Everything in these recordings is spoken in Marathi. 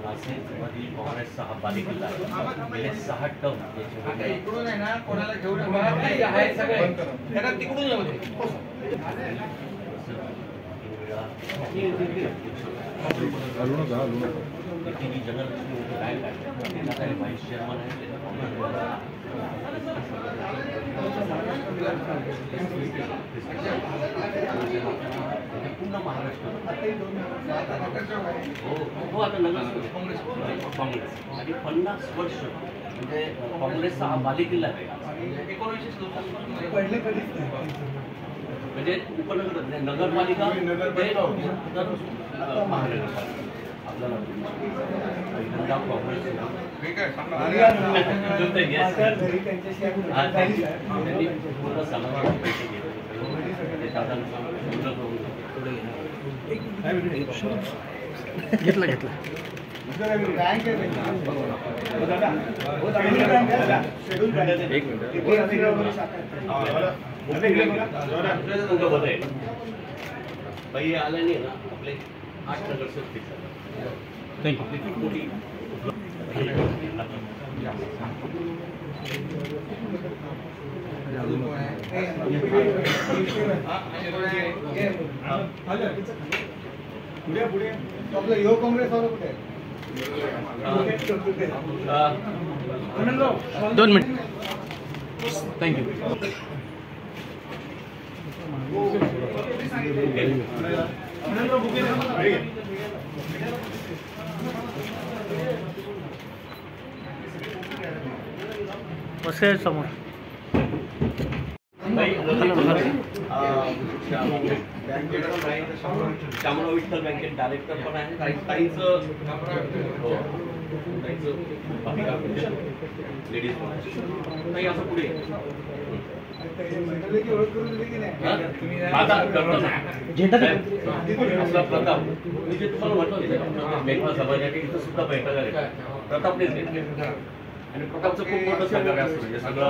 नाशिकमधील काँग्रेसचा हा बालेकिल्ला गेले 6 टर्म इकडून आहे ना कोणाला घेऊन आहे सगळे त्याला तिकडून येऊ दे जनरल व्हाईस चेअरमन आहे पूर्ण महाराष्ट्र हो आता काँग्रेस आणि 50 वर्ष म्हणजे काँग्रेसचा हा बालेकिल्ला आहे. 1967 म्हणजे उपनगर नगरपालिका महानगरपालिका आपल्याला काँग्रेस पूर्ण समाजाला पैसे घेतला बाई आला नाही ना आपले 8 नगरसेवक फिक्स झाले. पुढे आपलं युवा काँग्रेस वाला कुठे आहे? 2 मिनिट. थँक्यू. कसे समोर शामराव विठ्ठल बँकेत डायरेक्टर पण आहे. ताईचं लेडीज नाही असं पुढे आपला प्रताप मी जे तुम्हाला म्हटलं मेघवा सभासाठी इथं सुद्धा बैठका घेतल्या प्रतापनेच घेतले आणि प्रतापचं खूप मोठं संघटन असतं म्हणजे सगळं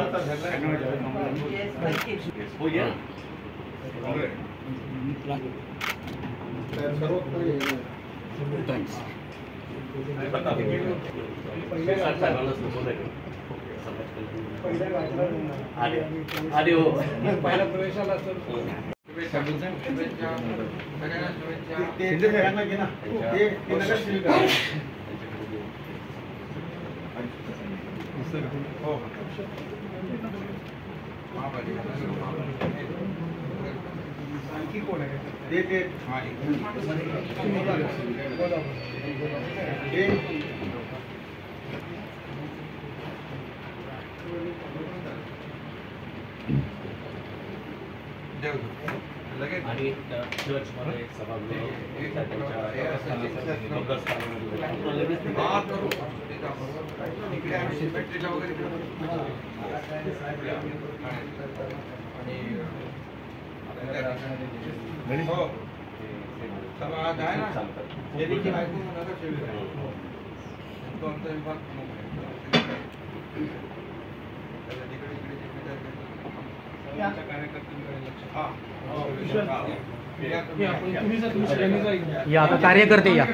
हो या अरे हो पहिल्या प्रवेशाला आणखी कोण आहे आणि चर्चमध्ये सभागृह या आता कार्यकर्ते या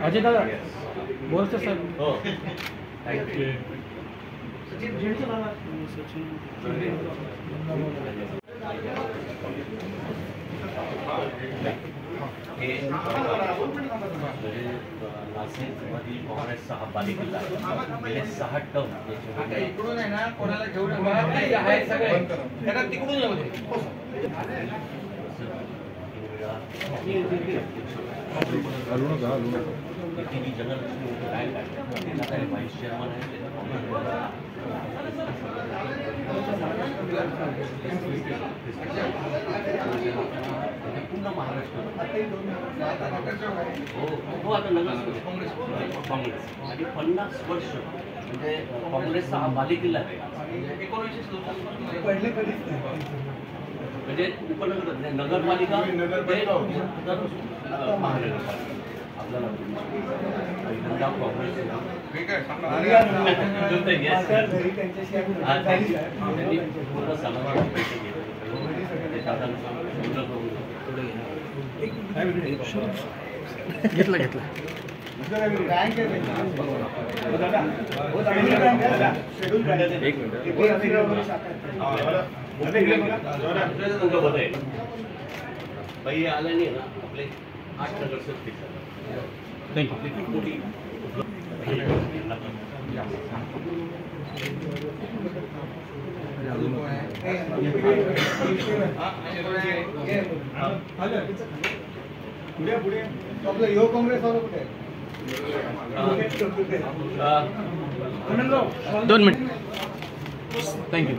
अजय दादा बोलतो सर हो थँक्यू नाशिकमधील काँग्रेसचा हा बालेकिल्ला गेले 6 टर्म इकडून आहे ना कोणाला घेऊन आहे सगळे त्याला तिकडून येऊ दे जनरल व्हाईस चेअरमन आहे पूर्ण महाराष्ट्र हो आता काँग्रेस आणि 50 वर्ष म्हणजे काँग्रेसचा हा बालेकिल्ला आहे. 1967 म्हणजे उपनगर नगरपालिका महानगरपालिका आपल्याला काँग्रेस पूर्ण समाजात पैसे घेतलं घेतलं. बाई आला नाही ना आपले 8 नगरसेवक थँक्यू. मोठी आपलं युवा काँग्रेस वाला कुठे आहे? 2 मिनिट. थँक्यू.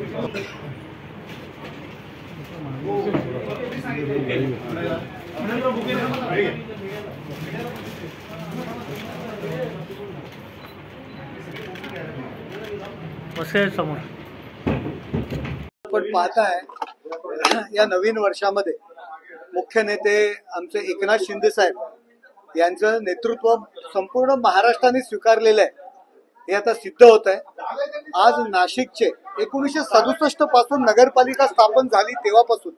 कसं समोर आपण पाहताय या नवीन वर्षामध्ये मुख्य नेते आमचे एकनाथ शिंदे साहेब यांचं नेतृत्व संपूर्ण महाराष्ट्राने स्वीकारलेलं आहे. हे आता सिद्ध होत आहे. आज नाशिकचे 1967 पासून नगरपालिका स्थापन झाली तेव्हापासून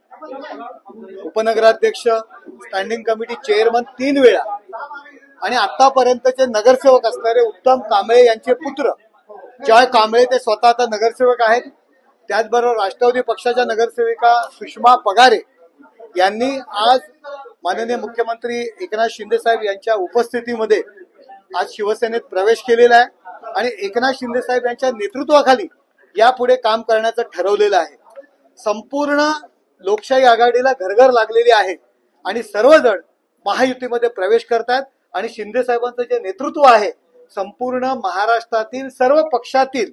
उपनगराध्यक्ष, स्टँडिंग कमिटी चेअरमन 3 वेळा आणि आतापर्यंतचे नगरसेवक असणारे उत्तम कांबळे यांचे पुत्र जॉय कांबळे ते स्वतः आता नगरसेवक आहेत. त्याचबरोबर राष्ट्रवादी पक्षाच्या नगरसेविका सुषमा पगारे यांनी आज माननीय मुख्यमंत्री एकनाथ शिंदे साहेब यांच्या उपस्थितीमध्ये आज शिवसेनेत प्रवेश केलेला आहे आणि एकनाथ शिंदे साहेब यांच्या नेतृत्वाखाली यापुढे काम करण्याचं ठरवलेलं आहे. संपूर्ण लोकशाही आघाडीला घरघर लागलेली आहे आणि सर्वजण महायुतीमध्ये प्रवेश करतात आणि शिंदे साहेबांचं जे नेतृत्व आहे संपूर्ण महाराष्ट्रातील सर्व पक्षातील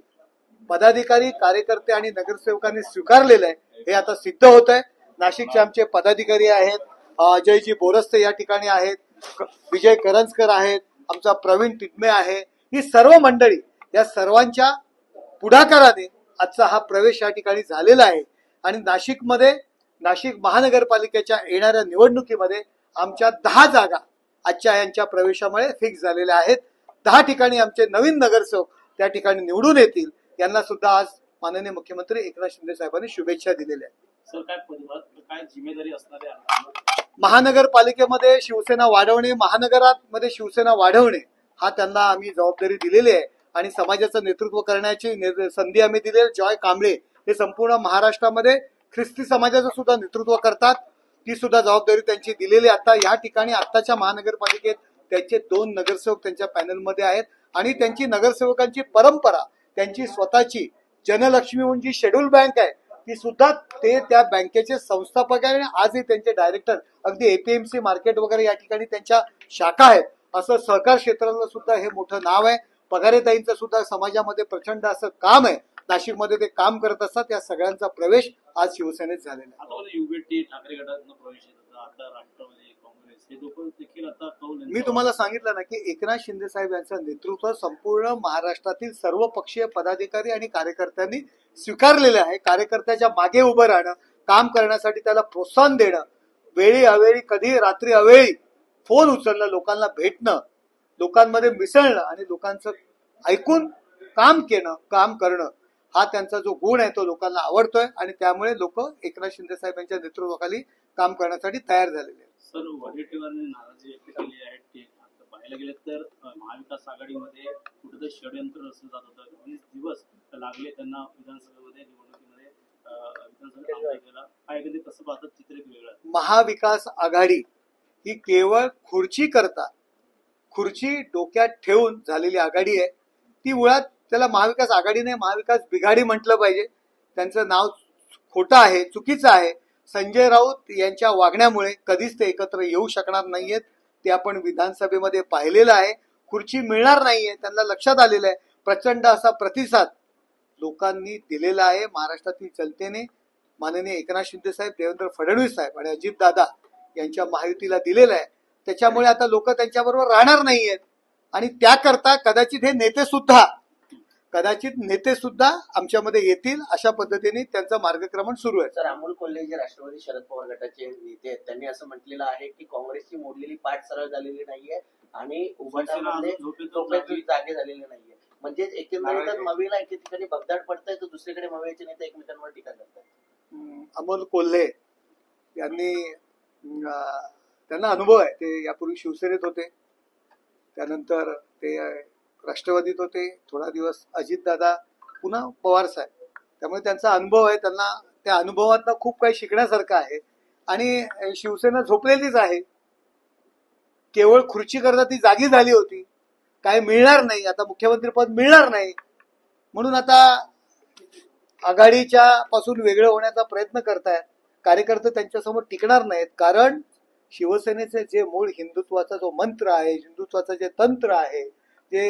पदाधिकारी, कार्यकर्ते आणि नगरसेवकांनी स्वीकारलेलं आहे. हे आता सिद्ध होत आहे. नाशिकचे आमचे पदाधिकारी आहेत, अजयजी बोरस्ते या ठिकाणी आहेत, विजय करंजकर आहेत, आमचा प्रवीण टिटमे आहे. ही सर्व मंडळी या सर्वांच्या पुढाकाराने आजचा हा प्रवेश या ठिकाणी झालेला आहे आणि नाशिक महानगरपालिकेच्या येणाऱ्या निवडणुकीमध्ये आमच्या 10 जागा आजच्या यांच्या प्रवेशामुळे फिक्स झालेल्या आहेत. 10 ठिकाणी आमचे नवीन नगरसेवक त्या ठिकाणी निवडून येतील. यांना सुद्धा आज माननीय मुख्यमंत्री एकनाथ शिंदे साहेबांनी शुभेच्छा दिलेल्या आहेत. सर काय जिम्मेदारी असणार आहे? महानगरपालिकेमध्ये शिवसेना वाढवणे, महानगरामध्ये शिवसेना वाढवणे हा त्यांना आम्ही जबाबदारी दिलेली आहे आणि समाजाचं नेतृत्व करण्याची संधी आम्ही दिली. जॉय कांबळे हे संपूर्ण महाराष्ट्रामध्ये ख्रिस्ती समाजाचं सुद्धा नेतृत्व करतात. ती सुद्धा जबाबदारी त्यांची दिलेली. आता या ठिकाणी आत्ताच्या महानगरपालिकेत त्यांचे 2 नगरसेवक त्यांच्या पॅनलमध्ये आहेत आणि त्यांची नगरसेवकांची परंपरा, त्यांची स्वतःची जनलक्ष्मी म्हणून जी शेड्यूल बँक आहे ती सुद्धा ते त्या बँकेचे संस्थापक आहे आणि आजही त्यांचे डायरेक्टर अगदी एपीएमसी मार्केट वगैरे या ठिकाणी त्यांच्या शाखा आहेत. असं सहकार क्षेत्राला सुद्धा हे मोठं नाव आहे. पगारेताईंचं सुद्धा समाजामध्ये प्रचंड असं काम आहे. नाशिकमध्ये ते काम करत असतात. या सगळ्यांचा प्रवेश आज शिवसेनेत झालेला आहे. युबीटी ठाकरे गटातून प्रवेश येत आता राष्ट्रवादी काँग्रेस हे दोघं देखील आता मी तुम्हाला सांगितलं ना की एकनाथ शिंदे साहेब यांचं नेतृत्व संपूर्ण महाराष्ट्रातील सर्व पक्षीय पदाधिकारी आणि कार्यकर्त्यांनी स्वीकारलेलं आहे. कार्यकर्त्याच्या मागे उभं राहणं, काम करण्यासाठी त्याला प्रोत्साहन देणं, वेळी अवेळी कधी रात्री अवेळी फोन उचलणं, लोकांना भेटणं, लोकांमध्ये मिसळणं आणि लोकांचं ऐकून काम करणं हा त्यांचा जो गुण आहे तो लोकांना आवडतोय आणि त्यामुळे लोक एकनाथ शिंदे साहेब यांच्या नेतृत्वाखाली काम करण्यासाठी तयार झालेले आहेत. सर, वडेट्टीवारांनी नाराजी व्यक्त केली आहे. ते पाहायला गेले तर महाविकास आघाडीमध्ये कुठेतरी षडयंत्र रचलं जात होतं. 20 दिवस लागले त्यांना विधानसभेमध्ये निवडणुकीमध्ये विधानसभेला काय कधी कसं पाहतात चित्र एक वेगळं. महाविकास आघाडी ही केवळ खुर्ची डोक्यात ठेवून झालेली आघाडी आहे. ती मुळात त्याला महाविकास आघाडी नाही, महाविकास बिघाडी म्हटलं पाहिजे. त्यांचं नाव खोटं आहे, चुकीचं आहे. संजय राऊत यांच्या वागण्यामुळे कधीच ते एकत्र येऊ शकणार नाहीयेत. ते आपण विधानसभेमध्ये पाहिलेलं आहे. खुर्ची मिळणार नाहीये, त्यांना लक्षात आलेलं आहे. प्रचंड असा प्रतिसाद लोकांनी दिलेला आहे. महाराष्ट्रातील जनतेने माननीय एकनाथ शिंदे साहेब, देवेंद्र फडणवीस साहेब आणि अजितदादा यांच्या महायुतीला दिलेलं आहे. त्याच्यामुळे आता लोक त्यांच्याबरोबर राहणार नाहीयेत आणि त्याकरता कदाचित हे नेते सुद्धा कदाचित नेते सुद्धा आमच्यामध्ये येतील अशा पद्धतीने त्यांचं मार्गक्रमण सुरू आहे. सर, अमोल कोल्हे जे राष्ट्रवादी शरद पवार गटाचे नेते आहेत त्यांनी असं म्हटलेलं आहे की काँग्रेसची मोडलेली पाठ सरळ झालेली नाहीये आणि उभाटामध्ये झोपेतून जागे झालेले नाहीये. म्हणजे एकंदरीतच मवीला एके ठिकाणी बगदाड पडतंय तर दुसरीकडे मवीचे नेते एकमेकांवर टीका करतात. अमोल कोल्हे यांनी त्यांना अनुभव आहे. ते यापूर्वी शिवसेनेत होते, त्यानंतर ते राष्ट्रवादीत होते, थोडा दिवस अजितदादा, पुन्हा पवार साहेब. त्यामुळे त्यांचा अनुभव आहे. त्यांना त्या अनुभवातनं खूप काही शिकण्यासारखं आहे. आणि शिवसेना झोपलेलीच आहे. केवळ खुर्ची करता ती जागी झाली होती. काय मिळणार नाही, आता मुख्यमंत्रीपद मिळणार नाही म्हणून आता आघाडीच्या पासून वेगळं होण्याचा प्रयत्न करतायत. कार्यकर्ते त्यांच्यासमोर टिकणार नाहीत, कारण शिवसेनेचे जे मूळ हिंदुत्वाचा जो मंत्र आहे, हिंदुत्वाचं जे तंत्र आहे, जे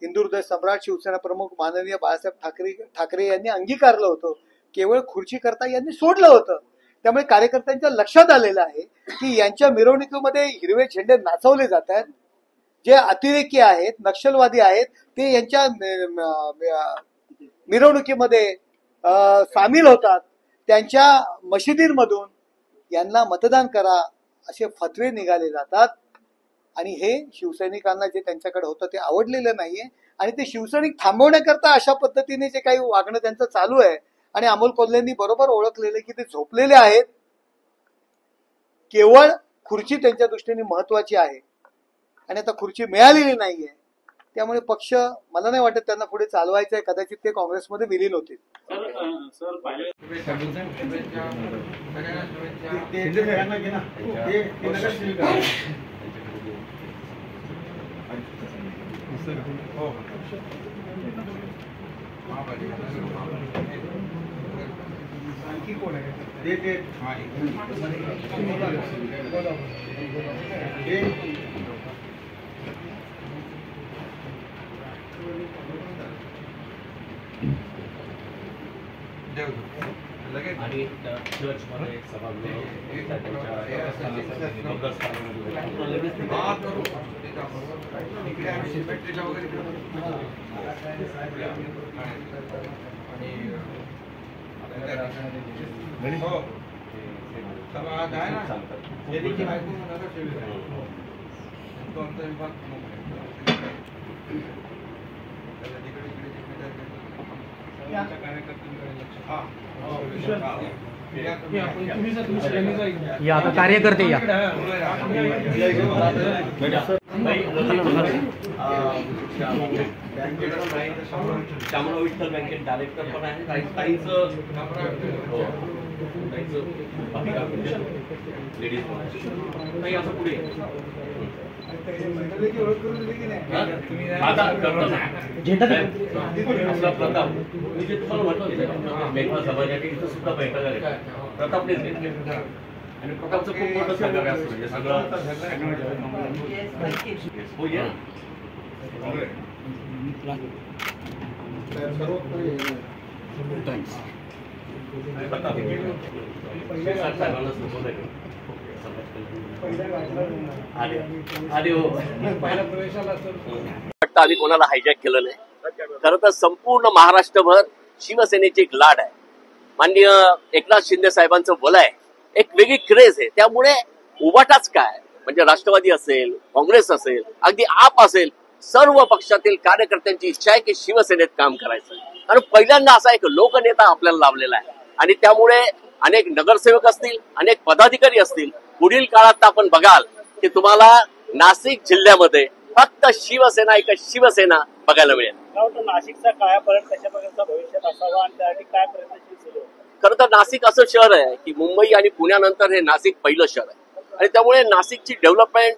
हिंदू हृदय सम्राट शिवसेना प्रमुख माननीय बाळासाहेब ठाकरे यांनी अंगीकारलं होतं, केवळ खुर्ची करता यांनी सोडलं होतं. त्यामुळे कार्यकर्त्यांच्या लक्षात आलेलं आहे की यांच्या मिरवणुकीमध्ये हिरवे झेंडे नाचवले जात आहेत. जे अतिरेकी आहेत, नक्षलवादी आहेत, ते यांच्या मिरवणुकीमध्ये सामील होतात. त्यांच्या मशिदींमधून यांना मतदान करा असे फतवे निघाले जातात. आणि हे शिवसैनिकांना जे त्यांच्याकडे होतं ते आवडलेलं नाहीये. आणि ते शिवसैनिक थांबवण्याकरता अशा पद्धतीने जे काही वागणं त्यांचं चालू आहे. आणि अमोल कोल्हेंनी बरोबर ओळखलेले की ते झोपलेले आहेत. केवळ खुर्ची त्यांच्या दृष्टीने महत्वाची आहे आणि आता खुर्ची मिळालेली नाहीये. त्यामुळे पक्ष, मला नाही वाटत त्यांना पुढे चालवायचं आहे. कदाचित ते काँग्रेसमध्ये विलीन होतील. सर पाहिलं आणखी कोण आहे आणि चर्चमध्ये सभागृह या आता कार्यकर्ते या. शामराव विठ्ठल बँकेत डायरेक्टर पण आहे. ताईचं लेडीज नाही असं पुढे आता करतो ना आपला प्रताप. मी जे तुम्हाला म्हटलं मेघा समाजाने इथं सुद्धा बैठक आहे, प्रतापनेच घेतली. आणि प्रतापचं खूप मोठं सहकार्य असतं. म्हणजे सगळं हो या आधी कोणाला हायजॅक केलं नाही. खरं तर संपूर्ण महाराष्ट्रभर शिवसेनेची एक लाट आहे. माननीय एकनाथ शिंदे साहेबांचं बोल आहे, एक वेगळी क्रेज आहे. त्यामुळे उभाटाच काय म्हणजे राष्ट्रवादी असेल, काँग्रेस असेल, अगदी आप असेल, सर्व पक्षातील कार्यकर्त्यांची इच्छा आहे की शिवसेनेत काम करायचं. आणि पहिल्यांदा असा एक लोकनेता आपल्याला लाभलेला आहे. आणि त्यामुळे अनेक नगरसेवक असतील, अनेक पदाधिकारी असतील, पुढील काळात आपण बघाल की तुम्हाला नाशिक जिल्ह्यामध्ये फक्त शिवसेना, एक शिवसेना बघायला मिळेल. नाशिकचा कायापालट कशा प्रकारचा भविष्यात असावा आणि त्यासाठी काय प्रयत्नशील सुरू आहे? खरं तर नाशिक असं शहर आहे की मुंबई आणि पुण्यानंतर हे नाशिक पहिलं शहर आहे. आणि त्यामुळे नाशिकची डेव्हलपमेंट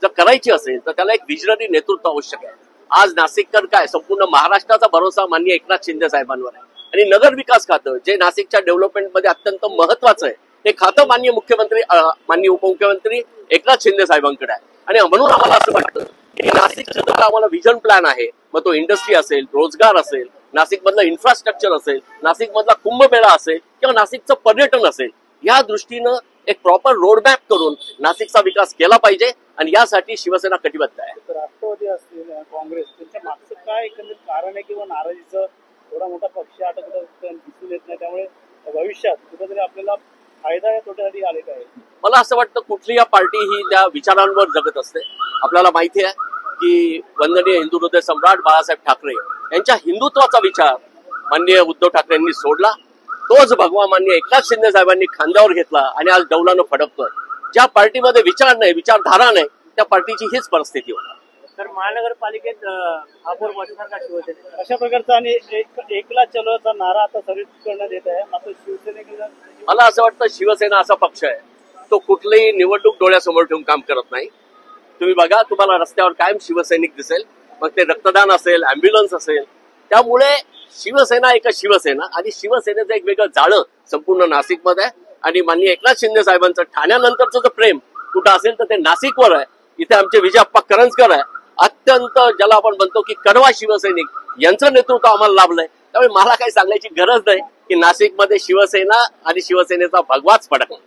जर करायची असेल तर त्याला एक विजनरी नेतृत्व आवश्यक आहे. आज नाशिककर काय संपूर्ण महाराष्ट्राचा भरोसा माननीय एकनाथ शिंदे साहेबांवर आहे. आणि नगर विकास खातं जे नाशिकच्या डेव्हलपमेंटमध्ये अत्यंत महत्वाचं आहे, ते खातं माननीय मुख्यमंत्री, माननीय उपमुख्यमंत्री एकनाथ शिंदे साहेबांकडे आहे. आणि म्हणून आम्हाला असं वाटतं की नाशिकचं तर आम्हाला व्हिजन प्लॅन आहे. मग तो इंडस्ट्री असेल, रोजगार असेल, नाशिक मधलं इन्फ्रास्ट्रक्चर असेल, नाशिक मधला कुंभमेळा असेल किंवा नाशिकचं पर्यटन असेल, या दृष्टीनं एक प्रॉपर रोडमॅप करून नाशिकचा विकास केला पाहिजे आणि यासाठी शिवसेना कटिबद्ध आहे. राष्ट्रवादी असतील काँग्रेस त्यांच्या मागचं काय एकंदरीत कारण आहे किंवा नाराजीचं एवढा मोठा पक्ष आता कुठं दिसून येत नाही, त्यामुळे भविष्यात कुठेतरी आपल्याला फायदा या तोट्यासाठी आले काय? मला असं वाटतं कुठली पार्टी ही त्या विचारांवर जगत असते. आपल्याला माहिती आहे की वंदनीय हिंदू हृदय सम्राट बाळासाहेब ठाकरे यांच्या हिंदुत्वाचा विचार माननीय उद्धव ठाकरेंनी सोडला. तोच भगवा माननीय एकनाथ शिंदे साहेबांनी खांद्यावर घेतला आणि आज डौलानं फडकतोय. ज्या पार्टीमध्ये विचार नाही, विचारधारा नाही, त्या पार्टीची हीच परिस्थिती होणार. तर महानगरपालिकेत महापौर पदासारखा शिवसेना अशा प्रकारचा आणि एकला चलोचा नारा आता सर्विस करण्यात येत आहे. मात्र शिवसेनेकडे मला असं वाटतं शिवसेना असा पक्ष आहे तो कुठलीही निवडणूक डोळ्यासमोर ठेवून काम करत नाही. तुम्ही बघा, तुम्हाला रस्त्यावर कायम शिवसैनिक दिसेल, मग ते रक्तदान असेल, अँब्युलन्स असेल. त्यामुळे शिवसेना एक शिवसेना आणि शिवसेनेचं एक वेगळं जाळं संपूर्ण नाशिकमध्ये आहे. आणि माननीय एकनाथ शिंदे साहेबांचं ठाण्यानंतरचं जर प्रेम कुठं असेल तर ते नाशिकवर आहे. इथे आमचे विजयप्पा करंजकर आहे, अत्यंत ज्याला आपण म्हणतो की कडवा शिवसैनिक, यांचं नेतृत्व आम्हाला लाभलंय. त्यामुळे मला काही सांगायची गरज नाही की नाशिकमध्ये शिवसेना आणि शिवसेनेचा भगवाच फडकला.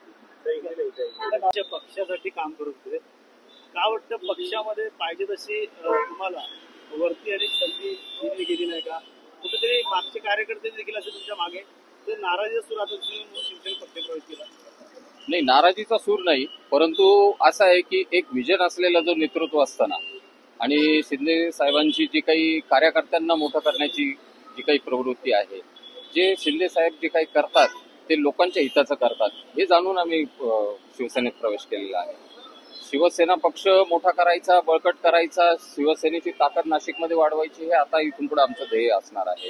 पक्षासाठी काम करत होते, का वाटतं पक्षामध्ये पाहिजे तशी तुम्हाला वरती आणि संधी दिली गेली नाही का? कुठेतरी मागचे कार्यकर्ते देखील असे तुमच्या मागे ते नाराजी सुरू आता शिवसेना पक्ष प्रवेश केला? नाही, नाराजीचा सूर नाही, परंतु असं आहे की एक विजन असलेलं जो नेतृत्व असताना आणि शिंदे साहेबांची जी काही कार्यकर्त्यांना मोठं करण्याची जी काही प्रवृत्ती आहे, जे शिंदे साहेब जे काही करतात ते लोकांच्या हिताचं करतात, हे जाणून आम्ही शिवसेनेत प्रवेश केलेला आहे. शिवसेना पक्ष मोठा करायचा, बळकट करायचा, शिवसेनेची ताकद नाशिकमध्ये वाढवायची, हे आता इथून पुढे आमचं ध्येय असणार आहे.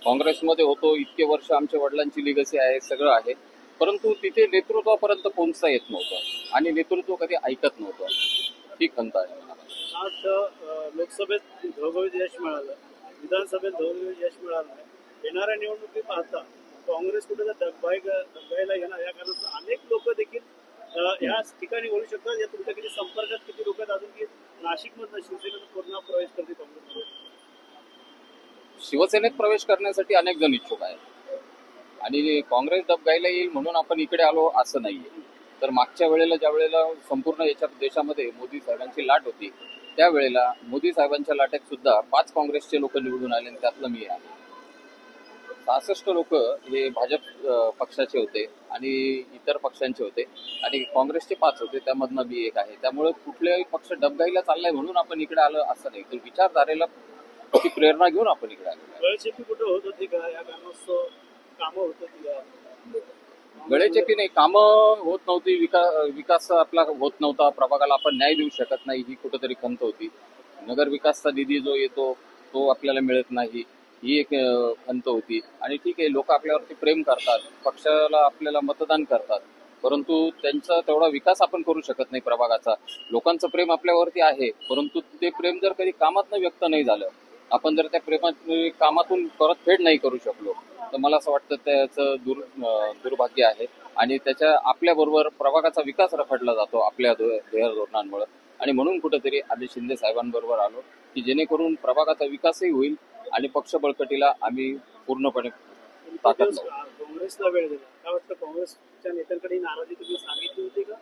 काँग्रेसमध्ये होतो इतके वर्ष, आमच्या वडिलांची लिगसी आहे, सगळं आहे, परंतु तिथे नेतृत्वापर्यंत पोहोचता येत नव्हतं आणि नेतृत्व कधी ऐकत नव्हतं. ही खंत आहे. आज लोकसभेत घवघवीत यश मिळालं, विधानसभेत घवघवीत यश मिळालं नाही. येणाऱ्या निवडणुकी पाहता काँग्रेस कुठे दबायला येणार या कारणाचं अनेक लोक देखील या ठिकाणी बोलू शकतात. या तुमच्या किती संपर्कात किती लोक आहेत अजून की नाशिकमधनं शिवसेनेत पूर्ण प्रवेश करते काँग्रेस? शिवसेनेत प्रवेश करण्यासाठी अनेक जण इच्छुक आहेत आणि काँग्रेस दबगायला येईल म्हणून आपण इकडे आलो असं नाहीये. तर मागच्या वेळेला ज्या वेळेला संपूर्ण याच्या देशामध्ये मोदी साहेबांची लाट होती, त्यावेळेला मोदी साहेबांच्या लाटेत सुद्धा 5 काँग्रेसचे लोक निवडून आले आणि त्यातलं मी आहे. 66 लोक हे भाजप पक्षाचे होते आणि इतर पक्षांचे होते आणि काँग्रेसचे 5 होते, त्यामधनं मी एक आहे. त्यामुळे कुठल्याही पक्ष डबगाईला चाललाय म्हणून आपण इकडे आलं असं नाही, तर विचारधारेला ती प्रेरणा घेऊन आपण इकडे आलो. गळचेपी कुठे होत होती का? या कारणास्तव कामं होत होती का? गळेचेपी नाही, कामं होत नव्हती, विकास आपला होत नव्हता, प्रभागाला आपण न्याय देऊ शकत नाही, ही कुठेतरी खंत होती. नगर विकासचा निधी जो येतो तो आपल्याला मिळत नाही, ही एक खंत होती. आणि ठीक आहे, लोक आपल्यावरती प्रेम करतात, पक्षाला आपल्याला मतदान करतात, परंतु त्यांचा तेवढा विकास आपण करू शकत नाही प्रभागाचा. लोकांचं प्रेम आपल्यावरती आहे, परंतु ते प्रेम जर कधी कामात व्यक्त नाही झालं, आपण जर त्या कामातून परतफेड नाही करू शकलो, तर मला असं वाटतं त्याचं दुर्भाग्य आहे. आणि त्याच्या आपल्याबरोबर प्रभागाचा विकास रखडला जातो आपल्या ध्येय धोरणांमुळे. आणि म्हणून कुठेतरी आम्ही शिंदे साहेबांबरोबर आलो की जेणेकरून प्रभागाचा विकासही होईल आणि पक्ष बळकटीला आम्ही पूर्णपणे ताकद लावू. काँग्रेसला वेळ दिला, काय वाटतं काँग्रेसच्या नेत्यांकडे नाराजी तुम्ही सांगितली होती का?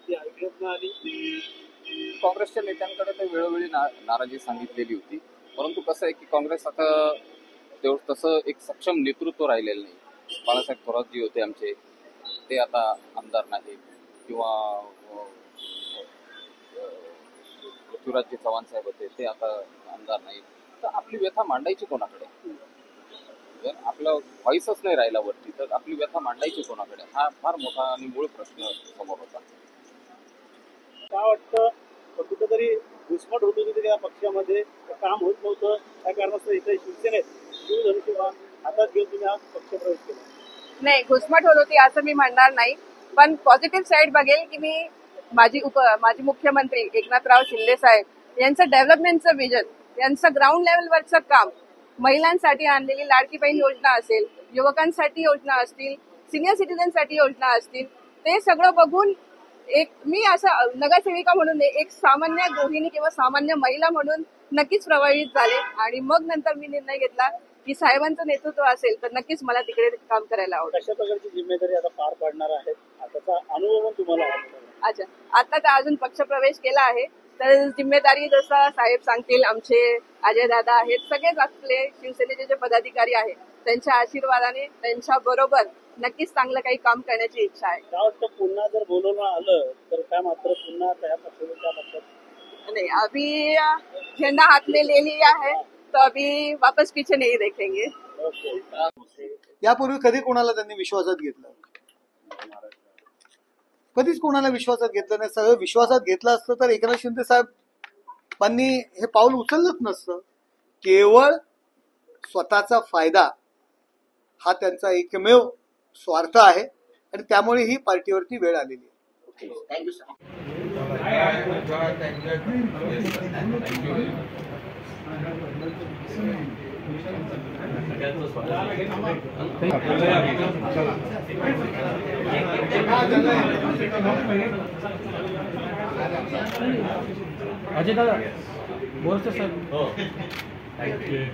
ती ऐकण्यात न आली? काँग्रेसच्या नेत्यांकडे तर वेळोवेळी नाराजी सांगितलेली होती, परंतु कसं आहे की काँग्रेस आता तेवढं तसं एक सक्षम नेतृत्व राहिलेलं नाही. बाळासाहेब थोरातजी होते आमचे, ते आता आमदार नाही, किंवा पृथ्वीराजजी चव्हाण साहेब होते, ते आता आमदार नाही. तर आपली व्यथा मांडायची कोणाकडे? जर आपला व्हॉइसच नाही राहिला वरती, तर आपली व्यथा मांडायची कोणाकडे? हा फार मोठा आणि मूळ प्रश्न समोर होता. काय वाटतं कुठेतरी घुसमट होत होती त्या पक्षामध्ये, काम होत नव्हतं, त्या कारणास्तव इथे शिवसेनेत शिवधनुष्य हातात घेऊन तुम्ही हा पक्ष प्रवेश केला? नाही, घुसमट होत होती असं मी म्हणणार नाही, पण पॉझिटिव्ह साईड बघेल की मी माजी मुख्यमंत्री एकनाथराव शिंदे साहेब यांचं डेव्हलपमेंटचं विजन, यांचं ग्राउंड लेवलवरचं काम, महिलांसाठी आणलेली लाडकी बहीण योजना असेल, युवकांसाठी योजना असतील, सिनियर सिटीजनसाठी योजना असतील, ते सगळं बघून मी असं नगरसेविका म्हणून एक सामान्य गृहिणी किंवा सामान्य महिला म्हणून नक्कीच प्रभावित झाले. आणि मग नंतर मी निर्णय घेतला की साहेबांचं नेतृत्व असेल तर नक्कीच मला तिकडे काम करायला आवडेल. कशा प्रकारची जिम्मेदारी आता पार पाडणार आहेत, त्याचा अनुभव पण तुम्हाला आहे? अच्छा, आता तर अजून पक्षप्रवेश केला आहे, तर जिम्मेदारी जसं साहेब सांगतील, आमचे अजय दादा आहेत, सगळेच आपले शिवसेनेचे जे पदाधिकारी आहेत त्यांच्या आशीर्वादाने त्यांच्या बरोबर नक्कीच चांगलं काही काम करण्याची इच्छा आहे. काय वाटतं, पुन्हा जर बोलवणं आलं तर काय मात्र पुन्हा त्या पक्षात? नहीं, अभी झंडा हाथ में ले लिया है तो अभी वापस पीछे नहीं देखेंगे. यापूर्वी कधी कोणाला त्यांनी विश्वासात घेतलं? कधीच कोणाला विश्वासात घेतलं नाही. सगळं विश्वासात घेतलं असतं तर एकनाथ शिंदे साहेबांनी हे पाऊल उचललंच नसतं. केवळ स्वतःचा फायदा हा त्यांचा एकमेव स्वार्थ आहे आणि त्यामुळे ही पार्टीवरती वेळ आलेली आहे. Thank you sir. सगळ्यांचं स्वागत. अजय दादा बोलतो साहेब. हो थँक्यू.